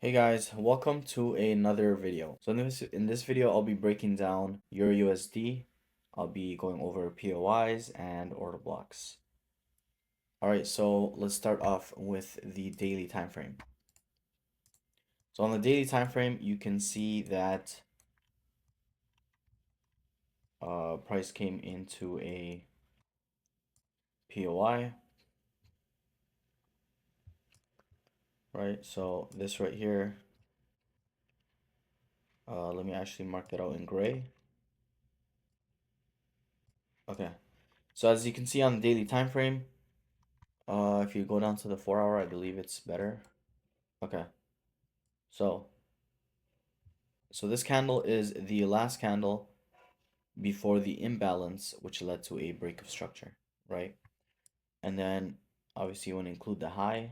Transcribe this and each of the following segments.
Hey guys, welcome to another video. So in this video, I'll be breaking down Euro USD. I'll be going over POIs and order blocks. All right, so let's start off with the daily time frame. So on the daily time frame, you can see that price came into a POI, right? So this right here, let me actually mark it out in gray. Okay, so as you can see on the daily time frame, if you go down to the 4 hour, I believe it's better. Okay, so this candle is the last candle before the imbalance, which led to a break of structure, right? And then obviously you want to include the high.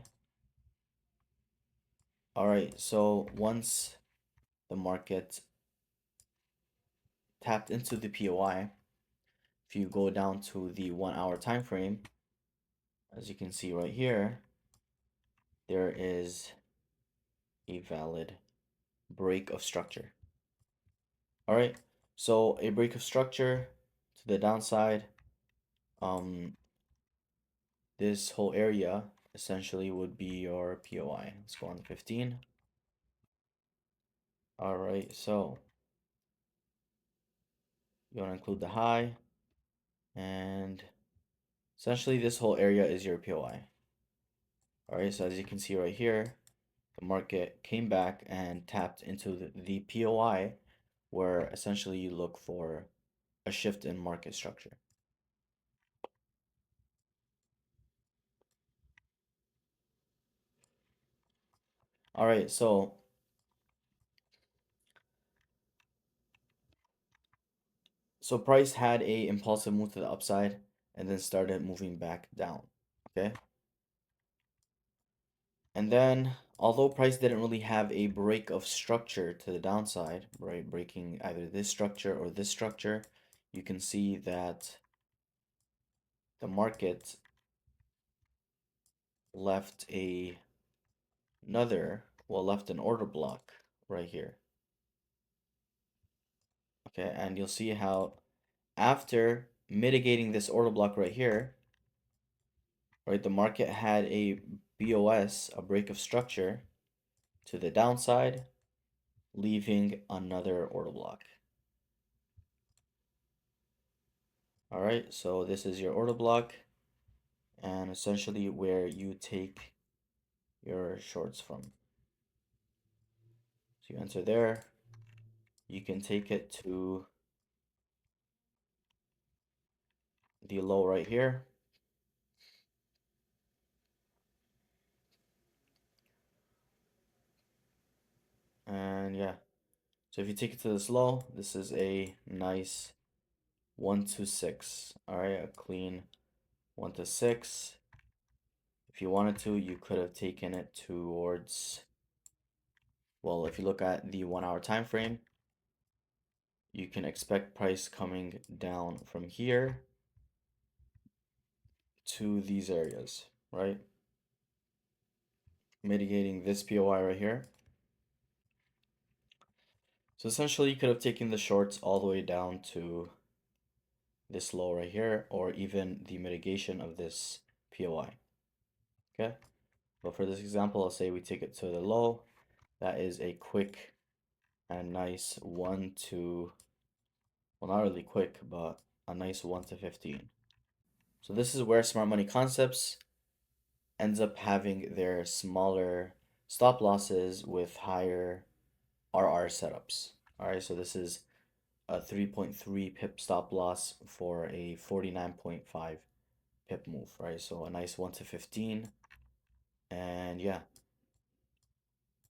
All right, so once the market tapped into the POI, if you go down to the 1 hour time frame, as you can see right here, there is a valid break of structure. All right, so a break of structure to the downside, this whole area essentially would be your POI. Let's go on 15. All right, so you want to include the high, and essentially this whole area is your POI. All right, so as you can see right here, the market came back and tapped into the POI, where essentially you look for a shift in market structure. All right, so price had a impulsive move to the upside and then started moving back down. Okay. And then, although price didn't really have a break of structure to the downside, right, breaking either this structure or this structure, you can see that the market left left an order block right here. Okay, and you'll see how after mitigating this order block right here, right, the market had a BOS, a break of structure, to the downside, leaving another order block. All right, so this is your order block and essentially where you take your shorts from. So you enter there, you can take it to the low right here. And yeah, so if you take it to this low, this is a nice 1 to 6. All right, a clean 1 to 6. If you wanted to, you could have taken it towards, well, if you look at the 1 hour time frame, you can expect price coming down from here to these areas, right? Mitigating this POI right here. So essentially you could have taken the shorts all the way down to this low right here, or even the mitigation of this POI. Okay, but for this example, I'll say we take it to the low. That is a quick and nice 1 to, well, not really quick, but a nice 1 to 15. So this is where Smart Money Concepts ends up having their smaller stop losses with higher RR setups. All right, so this is a 3.3 pip stop loss for a 49.5 pip move, right? So a nice 1 to 15. And yeah,